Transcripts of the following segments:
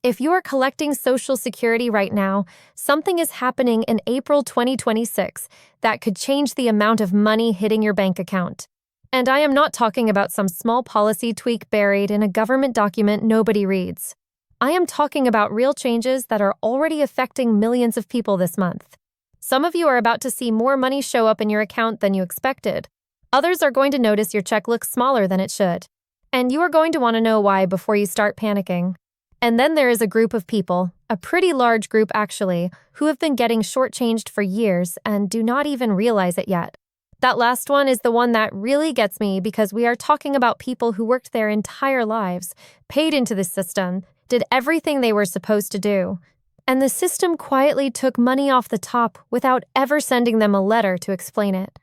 If you are collecting Social Security right now, something is happening in April 2026 that could change the amount of money hitting your bank account. And I am not talking about some small policy tweak buried in a government document nobody reads. I am talking about real changes that are already affecting millions of people this month. Some of you are about to see more money show up in your account than you expected. Others are going to notice your check looks smaller than it should. And you are going to want to know why before you start panicking. And then there is a group of people, a pretty large group actually, who have been getting shortchanged for years and do not even realize it yet. That last one is the one that really gets me because we are talking about people who worked their entire lives, paid into the system, did everything they were supposed to do. And the system quietly took money off the top without ever sending them a letter to explain it.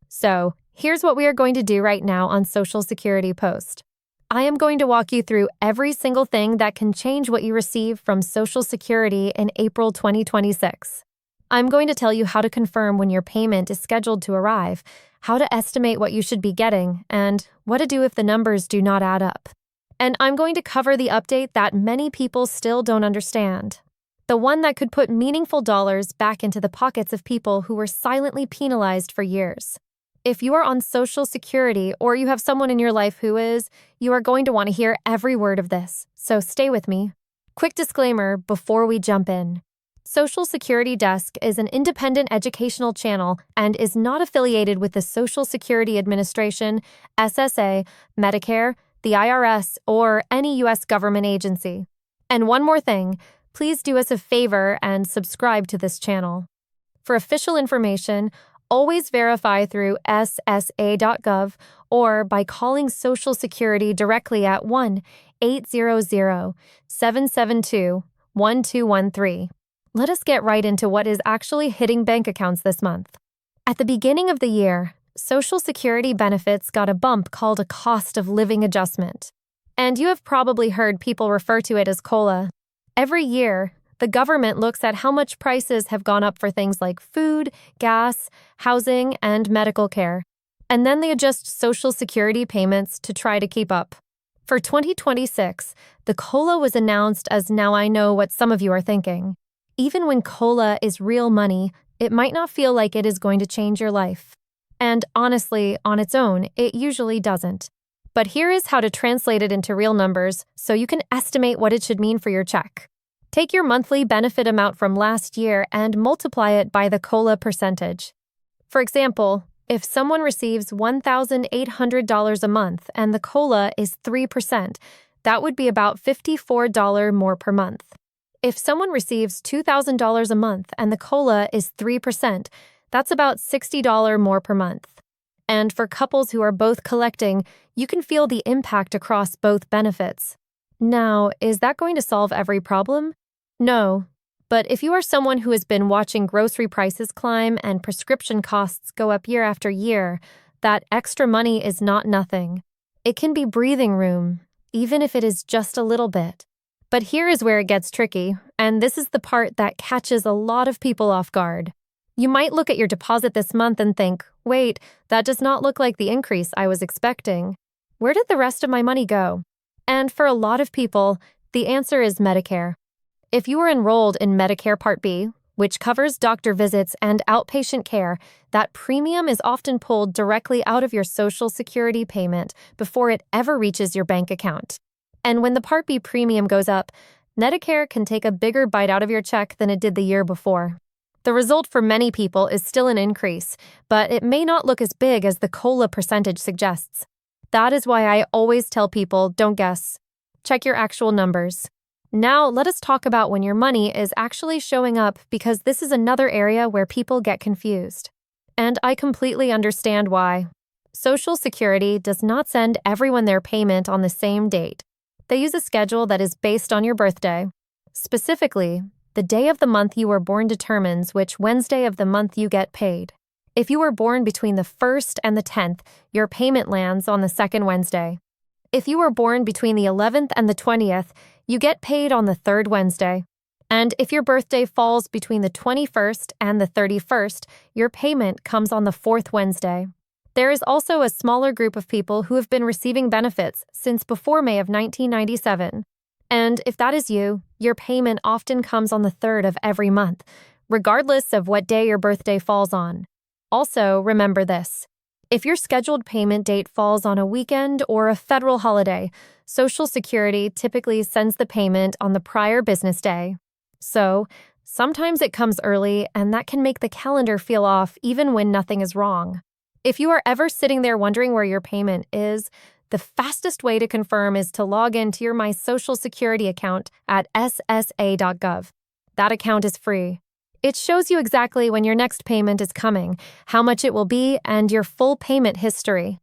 So, here's what we are going to do right now on Social Security Post. I am going to walk you through every single thing that can change what you receive from Social Security in April 2026. I'm going to tell you how to confirm when your payment is scheduled to arrive, how to estimate what you should be getting, and what to do if the numbers do not add up. And I'm going to cover the update that many people still don't understand. The one that could put meaningful dollars back into the pockets of people who were silently penalized for years. If you are on Social Security or you have someone in your life who is, you are going to want to hear every word of this, so stay with me. Quick disclaimer before we jump in. Social Security Desk is an independent educational channel and is not affiliated with the Social Security Administration, SSA, Medicare, the IRS, or any U.S. government agency. And one more thing, please do us a favor and subscribe to this channel. For official information, always verify through SSA.gov or by calling Social Security directly at 1-800-772-1213. Let us get right into what is actually hitting bank accounts this month. At the beginning of the year, Social Security benefits got a bump called a cost of living adjustment. And you have probably heard people refer to it as COLA. Every year, the government looks at how much prices have gone up for things like food, gas, housing, and medical care. And then they adjust Social Security payments to try to keep up. For 2026, the COLA was announced as now I know what some of you are thinking. Even when COLA is real money, it might not feel like it is going to change your life. And honestly, on its own, it usually doesn't. But here is how to translate it into real numbers so you can estimate what it should mean for your check. Take your monthly benefit amount from last year and multiply it by the COLA percentage. For example, if someone receives $1,800 a month and the COLA is 3%, that would be about $54 more per month. If someone receives $2,000 a month and the COLA is 3%, that's about $60 more per month. And for couples who are both collecting, you can feel the impact across both benefits. Now, is that going to solve every problem? No, but if you are someone who has been watching grocery prices climb and prescription costs go up year after year, that extra money is not nothing. It can be breathing room, even if it is just a little bit. But here is where it gets tricky, and this is the part that catches a lot of people off guard. You might look at your deposit this month and think, wait, that does not look like the increase I was expecting. Where did the rest of my money go? And for a lot of people, the answer is Medicare. If you are enrolled in Medicare Part B, which covers doctor visits and outpatient care, that premium is often pulled directly out of your Social Security payment before it ever reaches your bank account. And when the Part B premium goes up, Medicare can take a bigger bite out of your check than it did the year before. The result for many people is still an increase, but it may not look as big as the COLA percentage suggests. That is why I always tell people, don't guess. Check your actual numbers. Now, let us talk about when your money is actually showing up because this is another area where people get confused. And I completely understand why. Social Security does not send everyone their payment on the same date. They use a schedule that is based on your birthday. Specifically, the day of the month you were born determines which Wednesday of the month you get paid. If you were born between the 1st and the 10th, your payment lands on the second Wednesday. If you were born between the 11th and the 20th, you get paid on the third Wednesday. And if your birthday falls between the 21st and the 31st, your payment comes on the fourth Wednesday. There is also a smaller group of people who have been receiving benefits since before May of 1997. And if that is you, your payment often comes on the 3rd of every month, regardless of what day your birthday falls on. Also, remember this. If your scheduled payment date falls on a weekend or a federal holiday, Social Security typically sends the payment on the prior business day. So, sometimes it comes early, and that can make the calendar feel off even when nothing is wrong. If you are ever sitting there wondering where your payment is, the fastest way to confirm is to log into your My Social Security account at SSA.gov. That account is free. It shows you exactly when your next payment is coming, how much it will be, and your full payment history.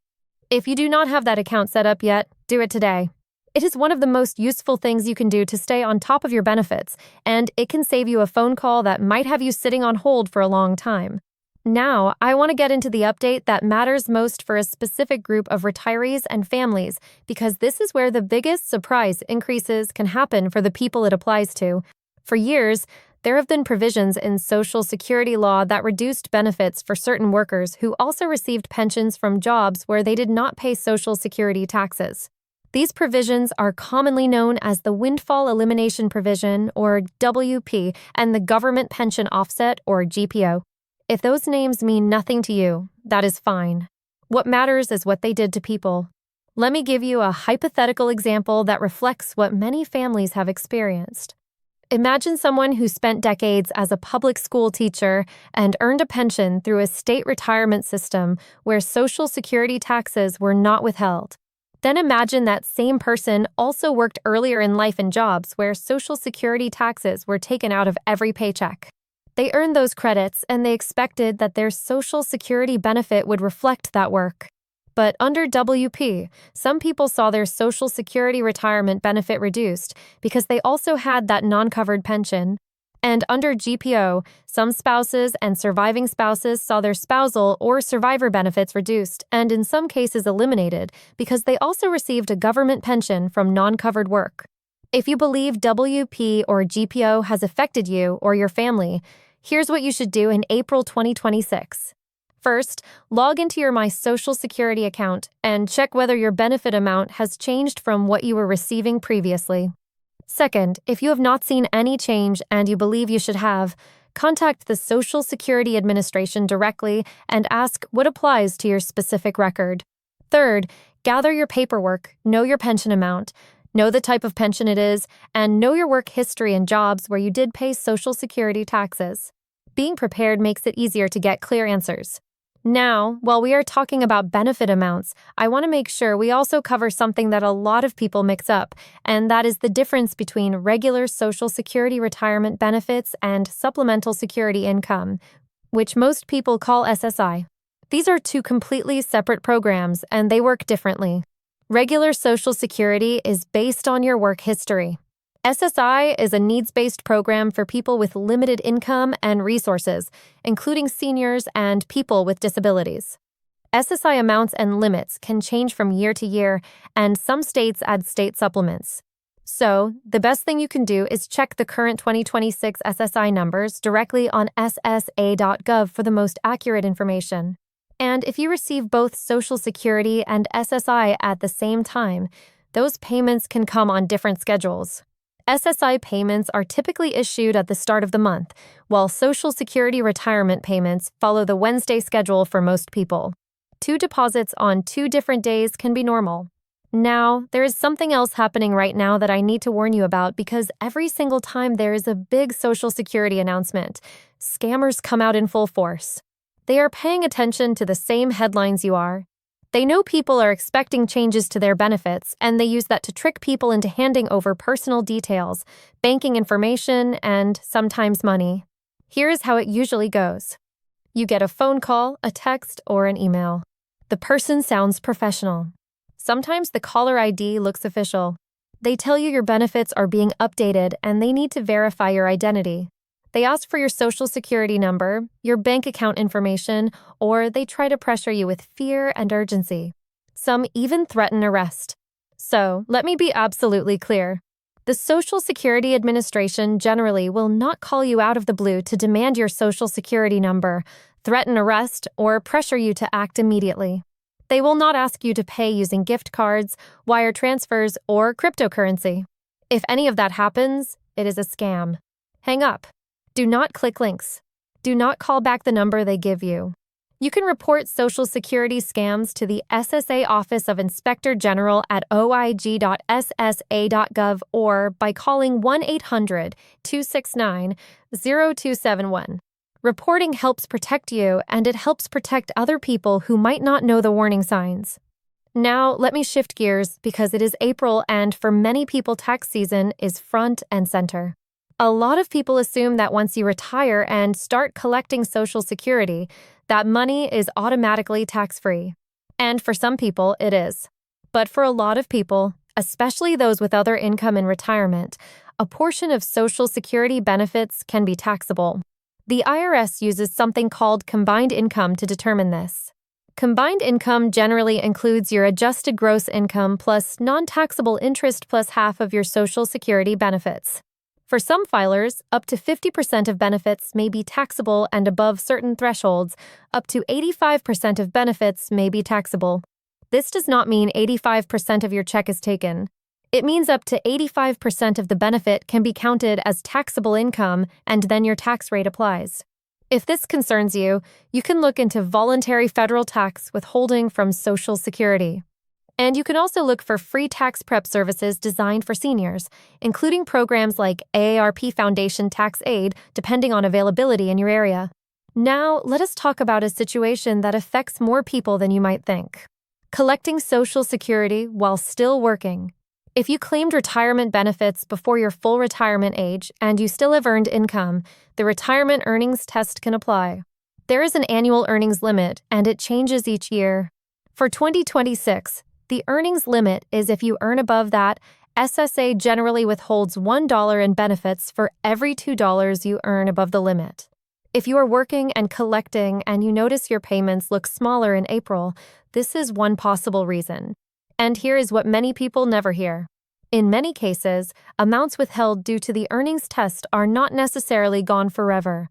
If you do not have that account set up yet, do it today. It is one of the most useful things you can do to stay on top of your benefits, and it can save you a phone call that might have you sitting on hold for a long time. Now, I want to get into the update that matters most for a specific group of retirees and families, because this is where the biggest surprise increases can happen for the people it applies to. For years, there have been provisions in Social Security law that reduced benefits for certain workers who also received pensions from jobs where they did not pay Social Security taxes. These provisions are commonly known as the Windfall Elimination Provision, or WP, and the Government Pension Offset, or GPO. If those names mean nothing to you, that is fine. What matters is what they did to people. Let me give you a hypothetical example that reflects what many families have experienced. Imagine someone who spent decades as a public school teacher and earned a pension through a state retirement system where Social Security taxes were not withheld. Then imagine that same person also worked earlier in life in jobs where Social Security taxes were taken out of every paycheck. They earned those credits and they expected that their Social Security benefit would reflect that work. But under WP, some people saw their Social Security retirement benefit reduced because they also had that non-covered pension. And under GPO, some spouses and surviving spouses saw their spousal or survivor benefits reduced and in some cases eliminated because they also received a government pension from non-covered work. If you believe WP or GPO has affected you or your family, here's what you should do in April 2026. First, log into your My Social Security account and check whether your benefit amount has changed from what you were receiving previously. Second, if you have not seen any change and you believe you should have, contact the Social Security Administration directly and ask what applies to your specific record. Third, gather your paperwork, know your pension amount, know the type of pension it is, and know your work history and jobs where you did pay Social Security taxes. Being prepared makes it easier to get clear answers. Now, while we are talking about benefit amounts, I want to make sure we also cover something that a lot of people mix up, and that is the difference between regular Social Security retirement benefits and supplemental security income, which most people call SSI. These are two completely separate programs, and they work differently. Regular Social Security is based on your work history. SSI is a needs-based program for people with limited income and resources, including seniors and people with disabilities. SSI amounts and limits can change from year to year, and some states add state supplements. So, the best thing you can do is check the current 2026 SSI numbers directly on SSA.gov for the most accurate information. And if you receive both Social Security and SSI at the same time, those payments can come on different schedules. SSI payments are typically issued at the start of the month, while Social Security retirement payments follow the Wednesday schedule for most people. 2 deposits on 2 different days can be normal. Now, there is something else happening right now that I need to warn you about because every single time there is a big Social Security announcement, scammers come out in full force. They are paying attention to the same headlines you are. They know people are expecting changes to their benefits, and they use that to trick people into handing over personal details, banking information, and sometimes money. Here is how it usually goes. You get a phone call, a text, or an email. The person sounds professional. Sometimes the caller ID looks official. They tell you your benefits are being updated and they need to verify your identity. They ask for your Social Security number, your bank account information, or they try to pressure you with fear and urgency. Some even threaten arrest. So, let me be absolutely clear. The Social Security Administration generally will not call you out of the blue to demand your Social Security number, threaten arrest, or pressure you to act immediately. They will not ask you to pay using gift cards, wire transfers, or cryptocurrency. If any of that happens, it is a scam. Hang up. Do not click links. Do not call back the number they give you. You can report Social Security scams to the SSA Office of Inspector General at oig.ssa.gov or by calling 1-800-269-0271. Reporting helps protect you, and it helps protect other people who might not know the warning signs. Now, let me shift gears because it is April, and for many people, tax season is front and center. A lot of people assume that once you retire and start collecting Social Security, that money is automatically tax-free. And for some people, it is. But for a lot of people, especially those with other income in retirement, a portion of Social Security benefits can be taxable. The IRS uses something called combined income to determine this. Combined income generally includes your adjusted gross income plus non-taxable interest plus half of your Social Security benefits. For some filers, up to 50% of benefits may be taxable, and above certain thresholds, up to 85% of benefits may be taxable. This does not mean 85% of your check is taken. It means up to 85% of the benefit can be counted as taxable income, and then your tax rate applies. If this concerns you, you can look into voluntary federal tax withholding from Social Security. And you can also look for free tax prep services designed for seniors, including programs like AARP Foundation Tax Aid, depending on availability in your area. Now, let us talk about a situation that affects more people than you might think. Collecting Social Security while still working. If you claimed retirement benefits before your full retirement age and you still have earned income, the retirement earnings test can apply. There is an annual earnings limit, and it changes each year. For 2026, the earnings limit is if you earn above that, SSA generally withholds $1 in benefits for every $2 you earn above the limit. If you are working and collecting and you notice your payments look smaller in April, this is one possible reason. And here is what many people never hear. In many cases, amounts withheld due to the earnings test are not necessarily gone forever.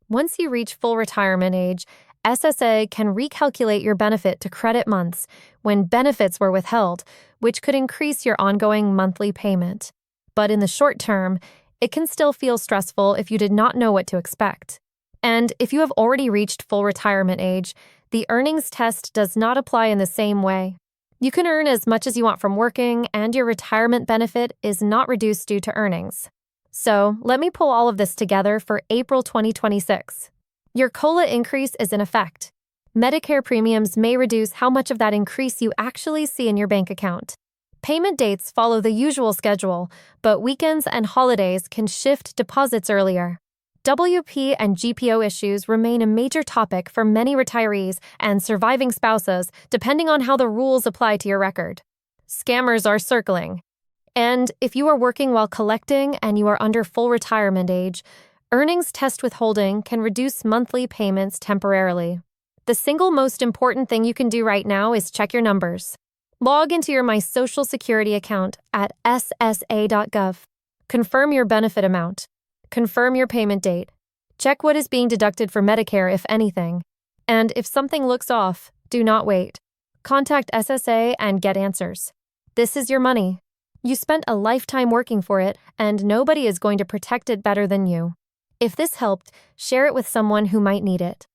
Once you reach full retirement age, SSA can recalculate your benefit to credit months when benefits were withheld, which could increase your ongoing monthly payment. But in the short term, it can still feel stressful if you did not know what to expect. And if you have already reached full retirement age, the earnings test does not apply in the same way. You can earn as much as you want from working, and your retirement benefit is not reduced due to earnings. So, let me pull all of this together for April 2026. Your COLA increase is in effect. Medicare premiums may reduce how much of that increase you actually see in your bank account. Payment dates follow the usual schedule, but weekends and holidays can shift deposits earlier. WP and GPO issues remain a major topic for many retirees and surviving spouses, depending on how the rules apply to your record. Scammers are circling. And if you are working while collecting and you are under full retirement age, earnings test withholding can reduce monthly payments temporarily. The single most important thing you can do right now is check your numbers. Log into your My Social Security account at SSA.gov. Confirm your benefit amount. Confirm your payment date. Check what is being deducted for Medicare, if anything. And if something looks off, do not wait. Contact SSA and get answers. This is your money. You spent a lifetime working for it, and nobody is going to protect it better than you. If this helped, share it with someone who might need it.